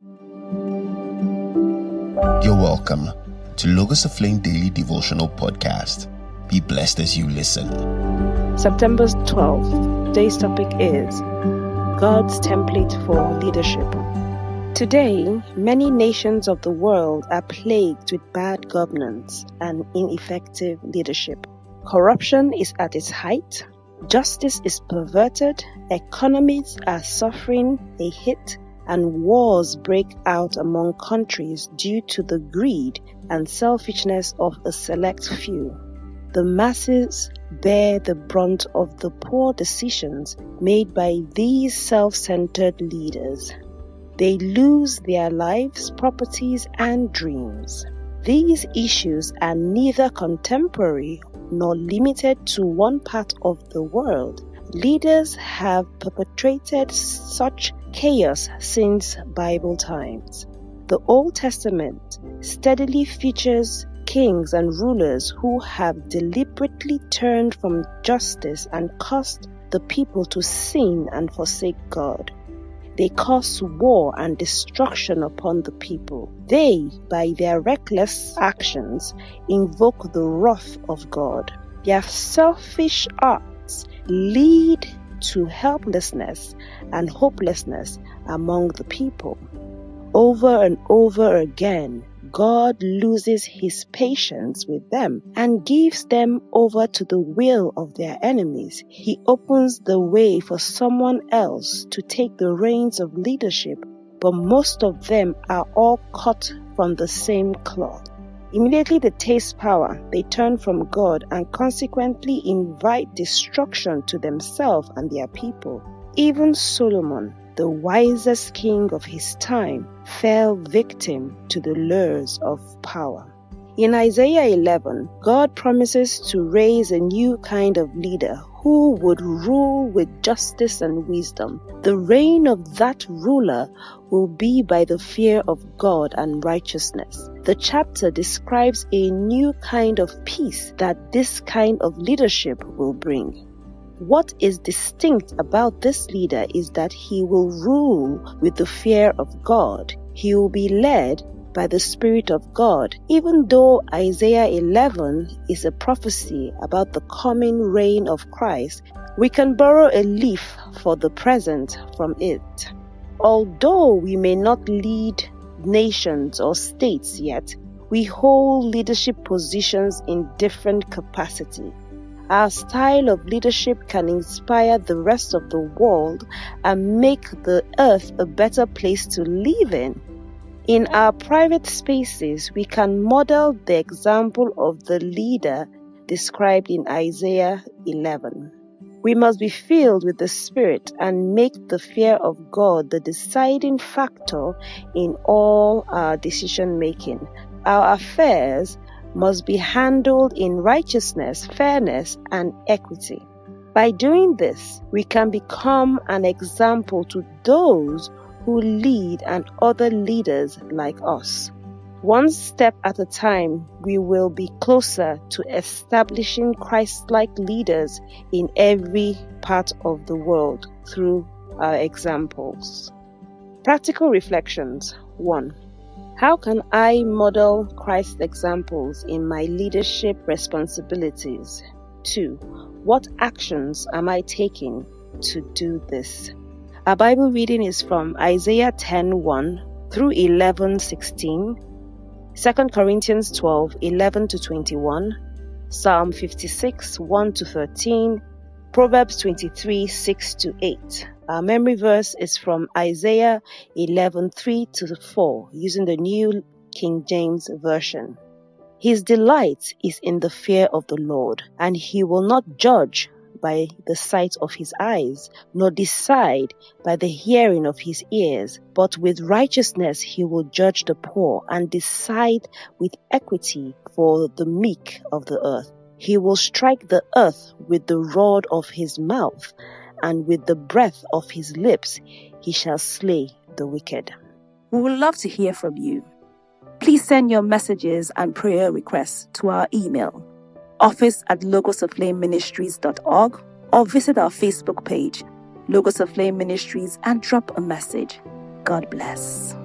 You're welcome to Logos Aflame Daily Devotional Podcast. Be blessed as you listen. September 12th. Today's topic is God's template for leadership. Today, many nations of the world are plagued with bad governance and ineffective leadership. Corruption is at its height, justice is perverted, economies are suffering a hit, and wars break out among countries due to the greed and selfishness of a select few. The masses bear the brunt of the poor decisions made by these self-centered leaders. They lose their lives, properties, and dreams. These issues are neither contemporary nor limited to one part of the world. Leaders have perpetrated such chaos since Bible times. The Old Testament steadily features kings and rulers who have deliberately turned from justice and caused the people to sin and forsake God. They cause war and destruction upon the people. They, by their reckless actions, invoke the wrath of God. Their selfish acts lead to helplessness and hopelessness among the people. Over and over again, God loses his patience with them and gives them over to the will of their enemies. He opens the way for someone else to take the reins of leadership, but most of them are all cut from the same cloth. Immediately they taste power, they turn from God and consequently invite destruction to themselves and their people. Even Solomon, the wisest king of his time, fell victim to the lures of power. In Isaiah 11, God promises to raise a new kind of leader who would rule with justice and wisdom. The reign of that ruler will be by the fear of God and righteousness. The chapter describes a new kind of peace that this kind of leadership will bring. What is distinct about this leader is that he will rule with the fear of God. He will be led by the Spirit of God. Even though Isaiah 11 is a prophecy about the coming reign of Christ, we can borrow a leaf for the present from it. Although we may not lead nations or states yet, we hold leadership positions in different capacity. Our style of leadership can inspire the rest of the world and make the earth a better place to live in. In our private spaces, we can model the example of the leader described in Isaiah 11. We must be filled with the Spirit and make the fear of God the deciding factor in all our decision making. Our affairs must be handled in righteousness, fairness, and equity. By doing this, we can become an example to those who lead and other leaders like us. One step at a time, we will be closer to establishing Christ-like leaders in every part of the world through our examples. Practical reflections. 1. How can I model Christ's examples in my leadership responsibilities? 2. What actions am I taking to do this? Our Bible reading is from Isaiah 10:1 through 11:16, 2 Corinthians 12:11-21, Psalm 56:1-13, Proverbs 23:6-8. Our memory verse is from Isaiah 11:3-4, using the New King James Version. His delight is in the fear of the Lord, and he will not judge by the sight of his eyes, nor decide by the hearing of his ears, but with righteousness he will judge the poor and decide with equity for the meek of the earth. He will strike the earth with the rod of his mouth, and with the breath of his lips he shall slay the wicked. We would love to hear from you. Please send your messages and prayer requests to our email, office@logosoflameministries.org, or visit our Facebook page, Logos of Flame Ministries, and drop a message. God bless.